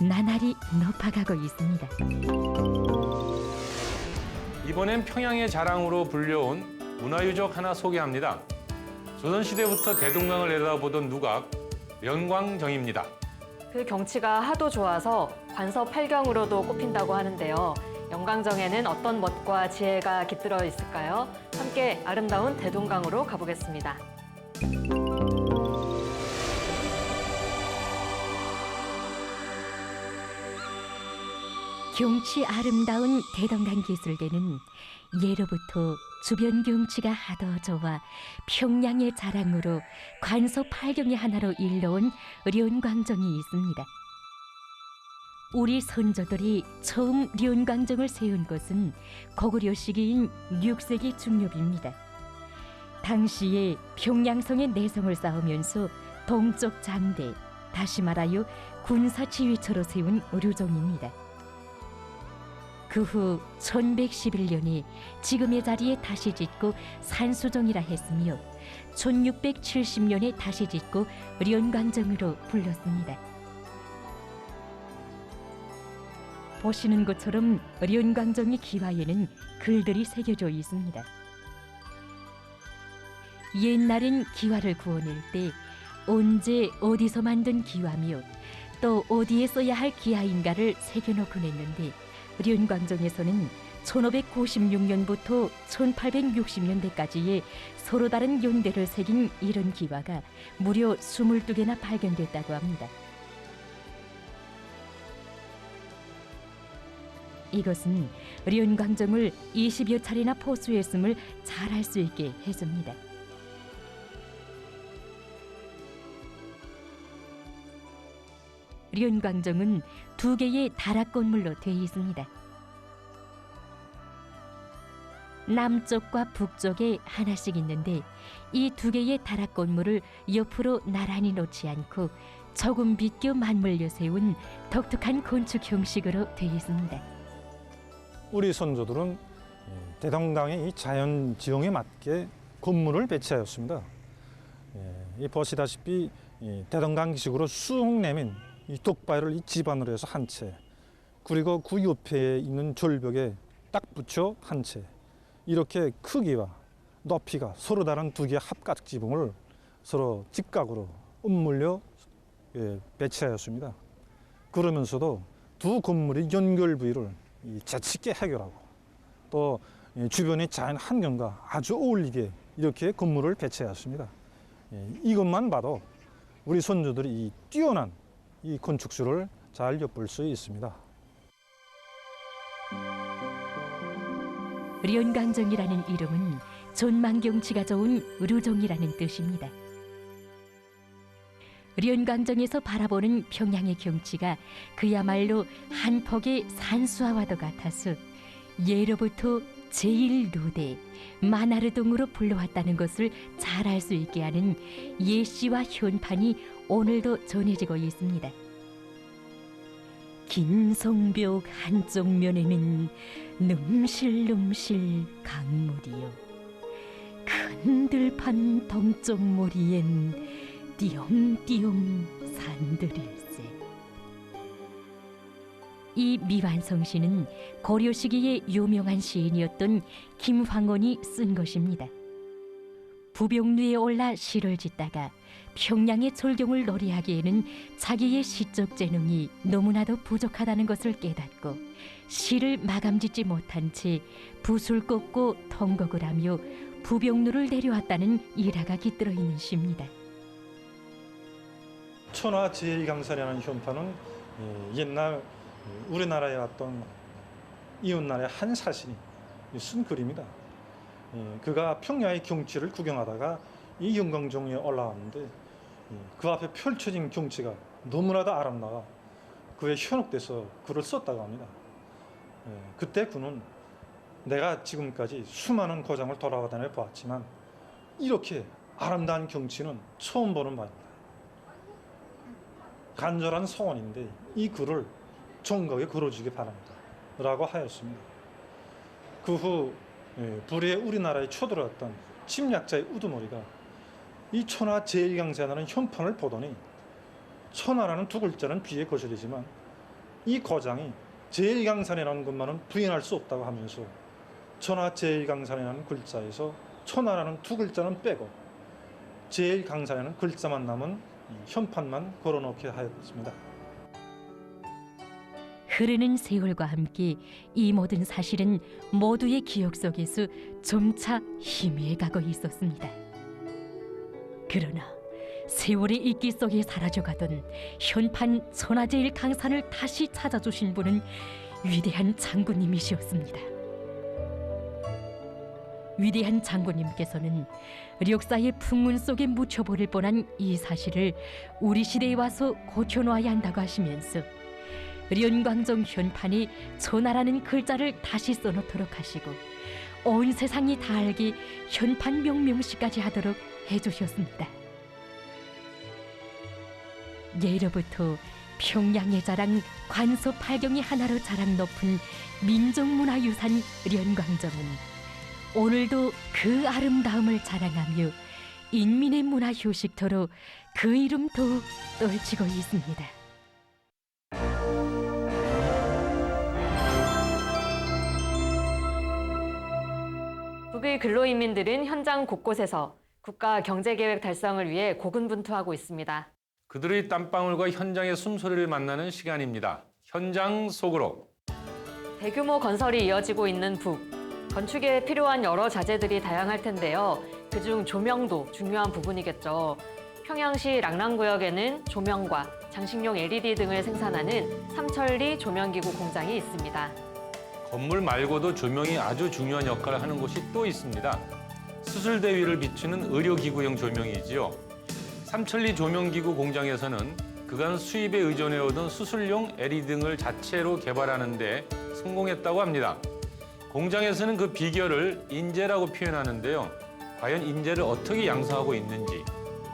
나날이 높아가고 있습니다. 이번엔 평양의 자랑으로 불려온 문화유적 하나 소개합니다. 조선시대부터 대동강을 내다보던 누각, 련광정입니다. 그 경치가 하도 좋아서 관서 8경으로도 꼽힌다고 하는데요. 영광정에는 어떤 멋과 지혜가 깃들어 있을까요? 함께 아름다운 대동강으로 가보겠습니다. 경치 아름다운 대동강 기술대는 예로부터 주변 경치가 하도 좋아 평양의 자랑으로 관서 8경의 하나로 일러온 련광정이 있습니다. 우리 선조들이 처음 련광정을 세운 것은 고구려 시기인 6세기 중엽입니다. 당시에 평양성의 내성을 쌓으면서 동쪽 장대, 다시 말하여 군사 지휘처로 세운 류종입니다. 그 후 1111년에 지금의 자리에 다시 짓고 산수정이라 했으며 1670년에 다시 짓고 련광정으로 불렀습니다. 보시는 것처럼 련광정의 기와에는 글들이 새겨져 있습니다. 옛날엔 기와를 구워낼 때 언제 어디서 만든 기와며 또 어디에 써야 할 기와인가를 새겨놓곤 했는데 련광정에서는 1596년부터 1860년대까지의 서로 다른 연대를 새긴 이런 기와가 무려 22개나 발견됐다고 합니다. 이것은 련광정을 20여 차례나 포수했음을 잘 알 수 있게 해줍니다. 련광정은 2개의 다락 건물로 되어 있습니다. 남쪽과 북쪽에 하나씩 있는데 이 2개의 다락 건물을 옆으로 나란히 놓지 않고 조금 비껴 맞물려 세운 독특한 건축 형식으로 되어 있습니다. 우리 선조들은 대동강의 이 자연 지형에 맞게 건물을 배치하였습니다. 이 보시다시피 대동강식으로 쑥 내민 이 독바위를 이 지반으로 해서 한 채, 그리고 그 옆에 있는 절벽에 딱 붙여 한 채, 이렇게 크기와 높이가 서로 다른 2개의 합각 지붕을 서로 직각으로 엇물려 배치하였습니다. 그러면서도 두 건물의 연결 부위를 재치있게 해결하고 또 주변의 자연 환경과 아주 어울리게 이렇게 건물을 배치하였습니다. 이것만 봐도 우리 선조들이 이 뛰어난 이 건축술을 잘 엿볼 수 있습니다. 련광정이라는 이름은 전망경치가 좋은 류종이라는 뜻입니다. 련광정에서 바라보는 평양의 경치가 그야말로 한 폭의 산수화와도 같아서 예로부터 제1루대 만화르동으로 불러왔다는 것을 잘 알 수 있게 하는 예시와 현판이 오늘도 전해지고 있습니다. 긴 성벽 한쪽 면에는 num실num실 강물이요, 큰 들판 동쪽 모리엔 띄엄띄엄 산들일세. 이 미완성시는 고려 시기의 유명한 시인이었던 김황원이 쓴 것입니다. 부병루에 올라 시를 짓다가 평양의 절경을 노래하기에는 자기의 시적 재능이 너무나도 부족하다는 것을 깨닫고 시를 마감짓지 못한 채 붓을 꺾고 통곡을 하며 부병루를 내려왔다는 일화가 깃들어 있는 시입니다. 천하제일강산이라는 현판은 옛날 우리나라에 왔던 이웃나라의 한 사신이 쓴 글입니다. 그가 평야의 경치를 구경하다가 이 영광정에 올라왔는데 그 앞에 펼쳐진 경치가 너무나도 아름다워 그에 현혹돼서 글을 썼다고 합니다. 그때 그는 내가 지금까지 수많은 고장을 돌아다녀 보았지만 이렇게 아름다운 경치는 처음 보는 바입니다. 간절한 소원인데 이 글을 종각에 걸어주기 바랍니다 라고 하였습니다. 그 후 불의의 우리나라에 쳐들어왔던 침략자의 우두머리가 이 천하 제일강산이라는 현판을 보더니 천하라는 두 글자는 귀에 거슬리지만 이 고장이 제일강산이라는 것만은 부인할 수 없다고 하면서 천하제일강산이라는 글자에서 천하라는 두 글자는 빼고 제일강산이라는 글자만 남은 이 현판만 걸어놓게 하였습니다. 흐르는 세월과 함께 이 모든 사실은 모두의 기억 속에서 점차 희미해가고 있었습니다. 그러나 세월의 이끼 속에 사라져가던 현판 천하제일강산을 다시 찾아주신 분은 위대한 장군님이시었습니다. 위대한 장군님께서는 역사의 풍문 속에 묻혀버릴 뻔한 이 사실을 우리 시대에 와서 고쳐놓아야 한다고 하시면서 련광정 현판이 천하라는 글자를 다시 써놓도록 하시고 온 세상이 다 알게 현판 명명시까지 하도록 해주셨습니다. 예로부터 평양의 자랑 관서 팔경이 하나로 자랑 높은 민족문화유산 련광정은 오늘도 그 아름다움을 자랑하며 인민의 문화 휴식터로 그 이름 더욱 떨치고 있습니다. 북의 근로인민들은 현장 곳곳에서 국가 경제계획 달성을 위해 고군분투하고 있습니다. 그들의 땀방울과 현장의 숨소리를 만나는 시간입니다. 현장 속으로. 대규모 건설이 이어지고 있는 북. 건축에 필요한 여러 자재들이 다양할 텐데요. 그중 조명도 중요한 부분이겠죠. 평양시 랑랑구역에는 조명과 장식용 LED 등을 생산하는 삼천리 조명기구 공장이 있습니다. 건물 말고도 조명이 아주 중요한 역할을 하는 곳이 또 있습니다. 수술대 위를 비추는 의료기구용 조명이지요. 삼천리 조명기구 공장에서는 그간 수입에 의존해오던 수술용 LED 등을 자체로 개발하는 데 성공했다고 합니다. 공장에서는 그 비결을 인재라고 표현하는데요. 과연 인재를 어떻게 양성하고 있는지,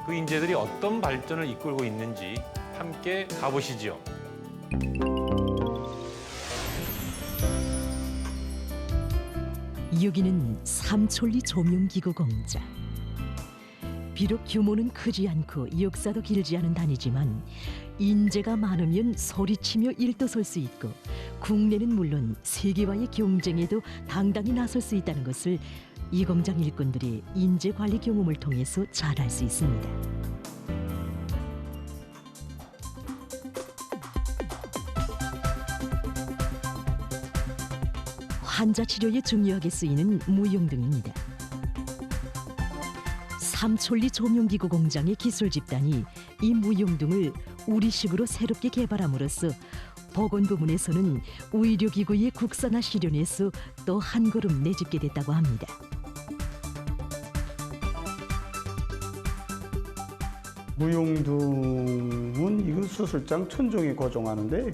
그 인재들이 어떤 발전을 이끌고 있는지 함께 가보시죠. 여기는 삼천리 조명기구 공장. 비록 규모는 크지 않고 역사도 길지 않은 단위지만 인재가 많으면 소리치며 일떠설 수 있고 국내는 물론 세계와의 경쟁에도 당당히 나설 수 있다는 것을 이 공장 일꾼들이 인재 관리 경험을 통해서 잘 알 수 있습니다. 환자 치료에 중요하게 쓰이는 무용등입니다. 삼천리 조명기구 공장의 기술 집단이 이 무용등을 우리식으로 새롭게 개발함으로써 보건 부문에서는 의료기구의 국산화 실현에서 또 한 걸음 내딛게 됐다고 합니다. 무용등은 이거 수술장 천정에 고정하는데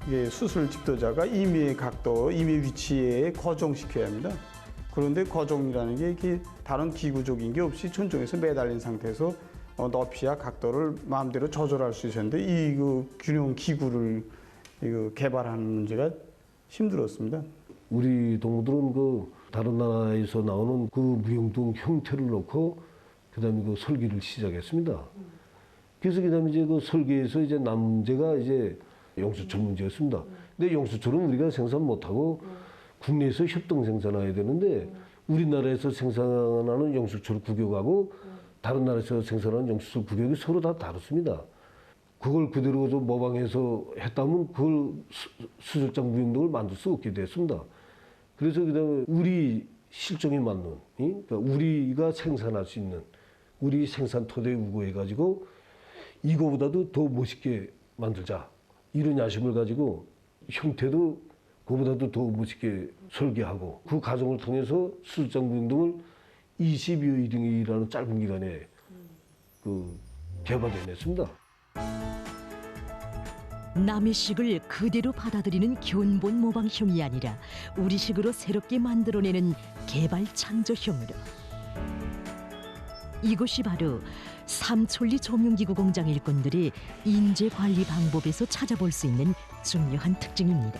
이게 수술 집도자가 임의의 각도, 임의 위치에 고정시켜야 합니다. 그런데 고정이라는 게 이렇게 다른 기구적인 게 없이 천정에서 매달린 상태에서 높이와 각도를 마음대로 조절할 수 있었는데 이 균형 기구를 개발하는 문제가 힘들었습니다. 우리 동무들은 그 다른 나라에서 나오는 그 무용등 형태를 놓고 그다음에 그 설계를 시작했습니다. 그래서 그다음에 이제 그 설계에서 이제 남은 문제가 이제 용수철 문제였습니다. 근데 용수철은 우리가 생산 못하고 국내에서 협동 생산해야 되는데 우리나라에서 생산하는 용수철 구격하고 다른 나라에서 생산하는 용수철 구격이 서로 다 다릅니다. 그걸 그대로 좀 모방해서 했다면 그걸 수술장 무용등을 만들 수 없게 됐습니다. 그래서 그다음에 우리 실종에 맞는, 그러니까 우리가 생산할 수 있는 우리 생산 토대에 우거해가지고 이거보다도 더 멋있게 만들자. 이런 야심을 가지고 형태도 그보다도 더 멋있게 설계하고 그 과정을 통해서 수술장 무용등을 20여일 등이라는 짧은 기간에 개발해냈습니다. 남의 식을 그대로 받아들이는 견본 모방형이 아니라 우리식으로 새롭게 만들어내는 개발 창조형으로. 이것이 바로 삼천리 조명기구 공장 일꾼들이 인재 관리 방법에서 찾아볼 수 있는 중요한 특징입니다.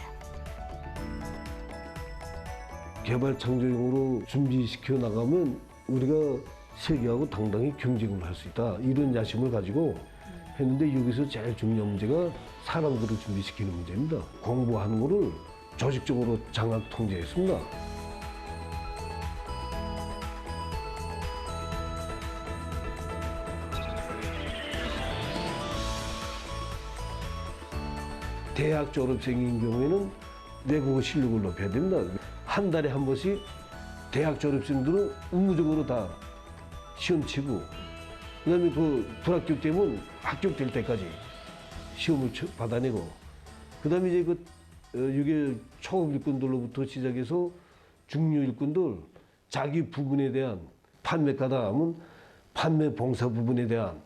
개발 창조용으로 준비시켜 나가면 우리가 세계하고 당당히 경쟁을 할 수 있다. 이런 야심을 가지고 했는데 여기서 제일 중요한 문제가 사람들을 준비시키는 문제입니다. 공부하는 거를 조직적으로 장악 통제했습니다. 대학 졸업생인 경우에는 외국어 실력을 높여야 됩니다. 한 달에 한 번씩 대학 졸업생들은 의무적으로 다 시험 치고, 그다음에 그 불합격되면 합격될 때까지 시험을 받아내고, 그다음에 이제 이게 초급 일꾼들로부터 시작해서 중요 일꾼들 자기 부분에 대한 판매가다 하면 판매 봉사 부분에 대한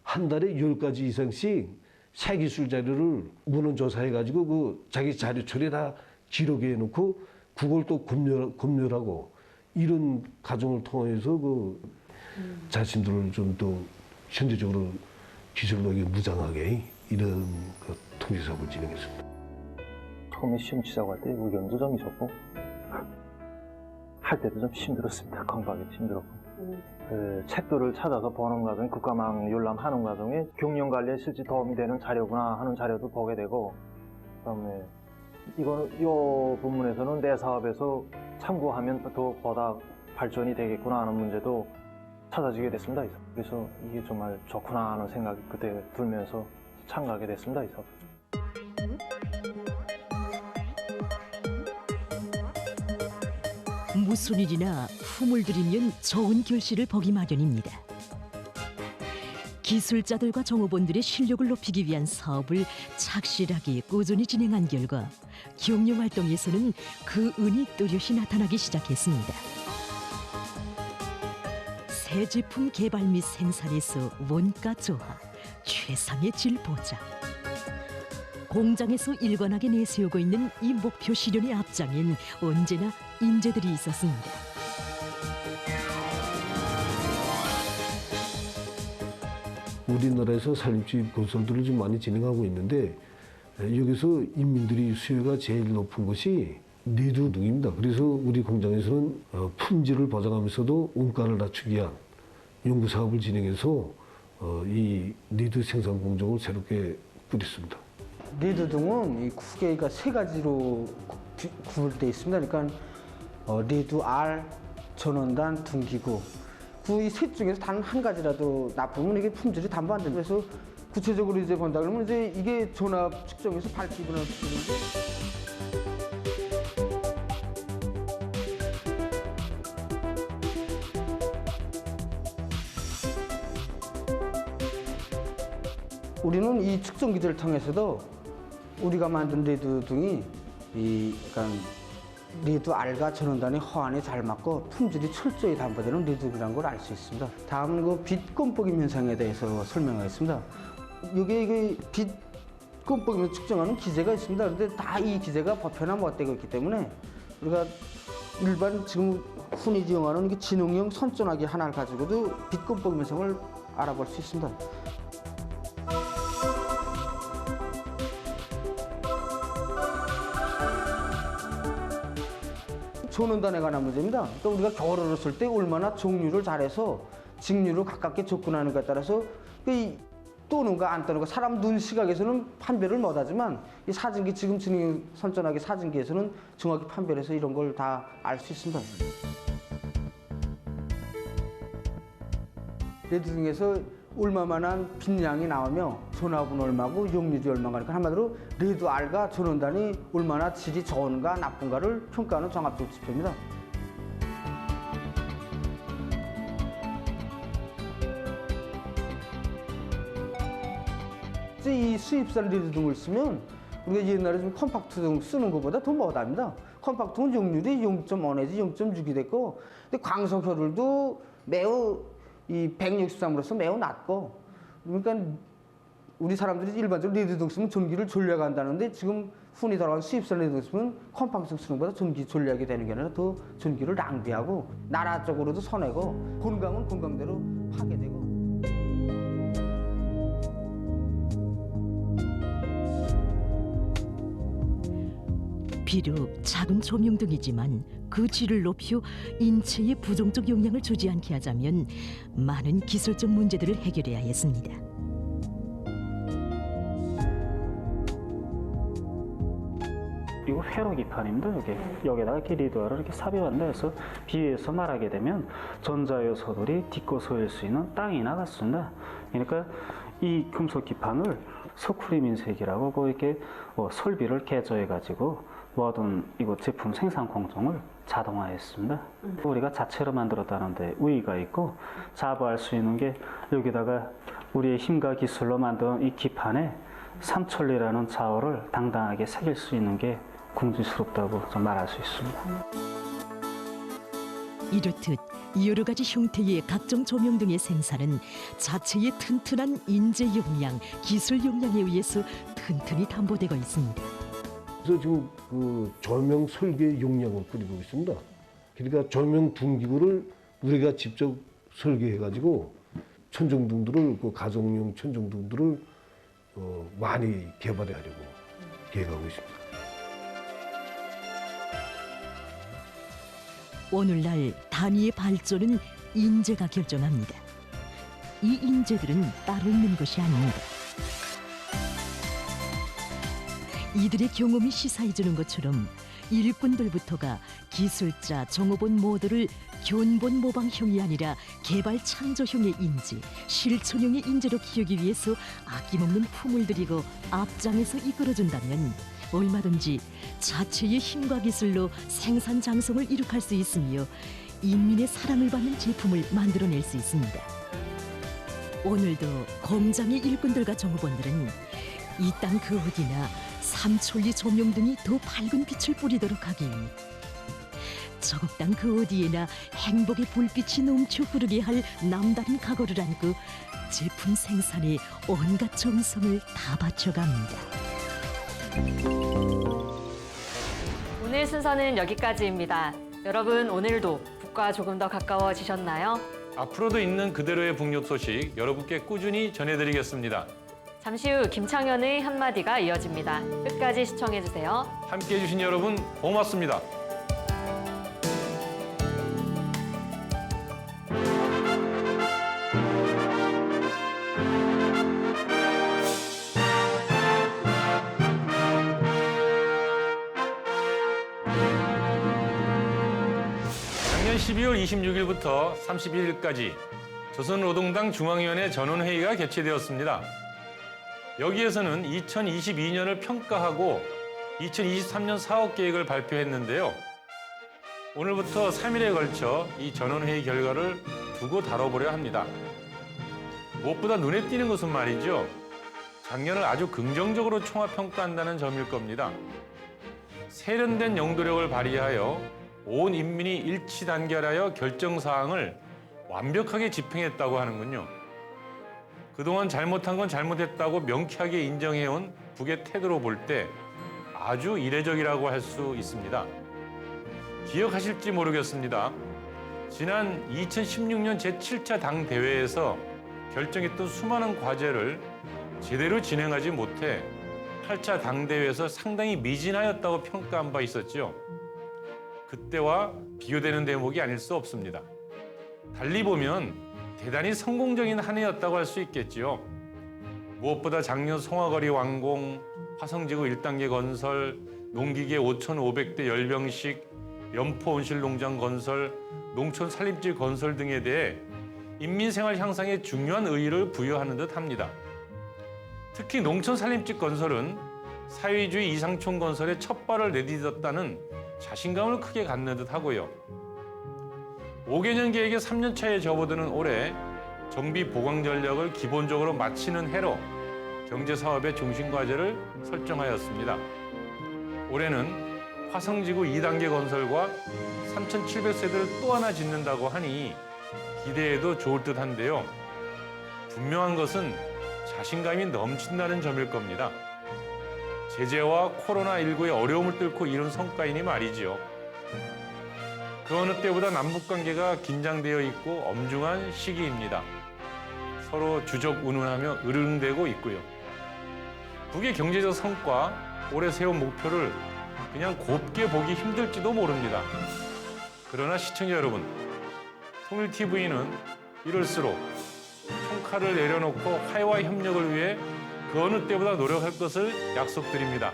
한 달에 10가지 이상씩 세기술 자료를 문헌 조사해가지고 그 자기 자료처리에 다 기록해 놓고 그걸 또 검열하고 이런 과정을 통해서 그 자신들을 좀 더 현대적으로 기술력이 무장하게 이런 그 통제 사업을 진행했습니다. 처음에 시험 치자고 할 때 의견도 좀 있었고 할 때도 좀 힘들었습니다. 공부하기도 힘들었고 책들을 찾아서 보는 과정, 국가망 열람하는 과정에 경영 관리에 실제 도움이 되는 자료구나 하는 자료도 보게 되고, 그다음에 이 부분에서는 내 사업에서 참고하면 더 보다 발전이 되겠구나 하는 문제도 찾아지게 됐습니다. 그래서 이게 정말 좋구나 하는 생각이 그때 들면서 참가하게 됐습니다. 이 사업. 무슨 일이나 품을 들이면 좋은 결실을 보기 마련입니다. 기술자들과 종업원들의 실력을 높이기 위한 사업을 착실하게 꾸준히 진행한 결과 경영 활동에서는 그 은이 뚜렷이 나타나기 시작했습니다. 새 제품 개발 및 생산에서 원가 조화, 최상의 질 보장. 공장에서 일관하게 내세우고 있는 이 목표 실현의 앞장엔 언제나 인재들이 있었습니다. 우리나라에서 산림집 건설들을 좀 많이 진행하고 있는데 여기서 인민들이 수요가 제일 높은 것이 니드 등입니다. 그래서 우리 공장에서는 품질을 보장하면서도 원가를 낮추기 위한 연구 사업을 진행해서 이 니드 생산 공정을 새롭게 꾸렸습니다. 니드 등은 이 크게 세 가지로 구분되어 있습니다. 그러니까 니드 R, 전원단, 등기구. 이 셋 중에서 단 한 가지라도 나쁘면 이게 품질이 담보 안 된다. 그래서 구체적으로 이제 본다 그러면 이제 이게 전압 측정에서 밝기 분할 측정인데. 우리는 이 측정기들을 통해서도 우리가 만든 리드 등이 그러니까 리드 R과 전원단의 호환이 잘 맞고 품질이 철저히 담보되는 리드라는 걸 알 수 있습니다. 다음은 그 빛 껌뻑임 현상에 대해서 설명하겠습니다. 이게 빛 껌뻑임을 측정하는 기제가 있습니다. 그런데 다 이 기제가 보편화 못되고 있기 때문에 우리가 일반 지금 흔히 이용하는 진홍형 선전화기 하나를 가지고도 빛 껌뻑임 현상을 알아볼 수 있습니다. 전원단에 관한 문제입니다. 또 우리가 겨울을 쓸 때 얼마나 종류를 잘해서 직류를 가깝게 접근하는가에 따라서 떠는가 안 떠는가 사람 눈 시각에서는 판별을 못하지만 이 사진기 지금 진행 선전하기 사진기에서는 정확히 판별해서 이런 걸 다 알 수 있습니다. 레드 중에서 얼마만한 빛량이 나오며 전압은 얼마고 용률이 얼마인가, 그러니까 한마디로 레드 R과 전원단이 얼마나 질이 좋은가 나쁜가를 평가하는 종합적 지표입니다. 이 수입산 리드 등을 쓰면 우리가 옛날에 좀 컴팍트 등 쓰는 것보다 더 못합니다. 컴팍트는 용률이 0.5 내지 0.6이 됐고, 근데 광석 효율도 매우 163으로서 매우 낮고, 그러니까 우리 사람들이 일반적으로 리드 등 쓰면 전기를 절약한다는데 지금 흔히 돌아가는 수입산 리드 등 쓰면 컴팍트 쓰는 것보다 전기 절약이 되는 게 아니라 더 전기를 낭비하고 나라 쪽으로도 손해고 건강은 건강대로 파괴되고. 비록 작은 조명등이지만 그 질을 높여 인체에 부정적 영향을 주지 않게 하자면 많은 기술적 문제들을 해결해야 했습니다. 이거 회로 기판입니다. 여기다가 이렇게 리드어를 이렇게 삽입한다 해서 비유해서 말하게 되면 전자요소들이 딛고 서일 수 있는 땅이 나갔습니다. 그러니까 이 금속 기판을 스크리민색이라고 그 이렇게 설비를 개조해가지고 모든 이거 제품 생산 공정을 자동화했습니다. 우리가 자체로 만들었다는데 우위가 있고 자부할 수 있는 게 여기다가 우리의 힘과 기술로 만든 이 기판에 삼천리라는 자어를 당당하게 새길 수 있는 게 궁지스럽다고 좀 말할 수 있습니다. 이렇듯 여러 가지 형태의 각종 조명 등의 생산은 자체의 튼튼한 인재 역량, 기술 역량에 의해서 튼튼히 담보되고 있습니다. 그래서 지금 그 조명 설계 용량을 꾸리고 있습니다. 그러니까 조명 둔기구를 우리가 직접 설계해가지고 천정등들을 그 가정용 천정등들을 많이 개발하려고 계획하고 있습니다. 오늘날 단위의 발전은 인재가 결정합니다. 이 인재들은 따로 있는 것이 아닙니다. 이들의 경험이 시사해주는 것처럼 일꾼들부터가 기술자, 정호본 모두를 견본 모방형이 아니라 개발 창조형의 인재, 실천형의 인재로 키우기 위해서 아낌없는 품을 들이고 앞장에서 이끌어준다면 얼마든지 자체의 힘과 기술로 생산 장성을 이룩할 수 있으며 인민의 사랑을 받는 제품을 만들어낼 수 있습니다. 오늘도 공장의 일꾼들과 정호본들은 이 땅 그 어디나 삼천리 조명 등이 더 밝은 빛을 뿌리도록 하기 위해 저국 땅 그 어디에나 행복의 불빛이 넘쳐 흐르게 할 남다른 각오를 안고 제품 생산에 온갖 정성을 다 바쳐갑니다. 오늘 순서는 여기까지입니다. 여러분 오늘도 북과 조금 더 가까워지셨나요? 앞으로도 있는 그대로의 북녘 소식 여러분께 꾸준히 전해드리겠습니다. 잠시 후 김창현의 한마디가 이어집니다. 끝까지 시청해주세요. 함께해 주신 여러분 고맙습니다. 작년 12월 26일부터 31일까지 조선노동당 중앙위원회 전원회의가 개최되었습니다. 여기에서는 2022년을 평가하고 2023년 사업 계획을 발표했는데요. 오늘부터 3일에 걸쳐 이 전원회의 결과를 두고 다뤄보려 합니다. 무엇보다 눈에 띄는 것은 말이죠. 작년을 아주 긍정적으로 총합평가한다는 점일 겁니다. 세련된 영도력을 발휘하여 온 인민이 일치 단결하여 결정사항을 완벽하게 집행했다고 하는군요. 그동안 잘못한 건 잘못했다고 명쾌하게 인정해온 북의 태도로 볼 때 아주 이례적이라고 할 수 있습니다. 기억하실지 모르겠습니다. 지난 2016년 제7차 당 대회에서 결정했던 수많은 과제를 제대로 진행하지 못해 8차 당 대회에서 상당히 미진하였다고 평가한 바 있었죠. 그때와 비교되는 대목이 아닐 수 없습니다. 달리 보면 대단히 성공적인 한 해였다고 할 수 있겠지요. 무엇보다 작년 송화거리 완공, 화성지구 1단계 건설, 농기계 5,500대 열병식, 연포 온실농장 건설, 농촌 산림지 건설 등에 대해 인민생활 향상에 중요한 의의를 부여하는 듯 합니다. 특히 농촌 산림집 건설은 사회주의 이상촌 건설에 첫 발을 내딛었다는 자신감을 크게 갖는 듯 하고요. 5개년 계획의 3년 차에 접어드는 올해 정비 보강 전략을 기본적으로 마치는 해로 경제사업의 중심과제를 설정하였습니다. 올해는 화성지구 2단계 건설과 3,700세대를 또 하나 짓는다고 하니 기대해도 좋을 듯한데요. 분명한 것은 자신감이 넘친다는 점일 겁니다. 제재와 코로나19의 어려움을 뚫고 이룬 성과이니 말이지요. 그 어느 때보다 남북관계가 긴장되어 있고 엄중한 시기입니다. 서로 주적운운하며 으르렁대고 있고요. 북의 경제적 성과, 올해 세운 목표를 그냥 곱게 보기 힘들지도 모릅니다. 그러나 시청자 여러분, 통일TV는 이럴수록 총칼을 내려놓고 화해와 협력을 위해 그 어느 때보다 노력할 것을 약속드립니다.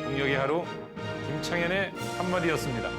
북녘의 하루, 김창현의 한마디였습니다.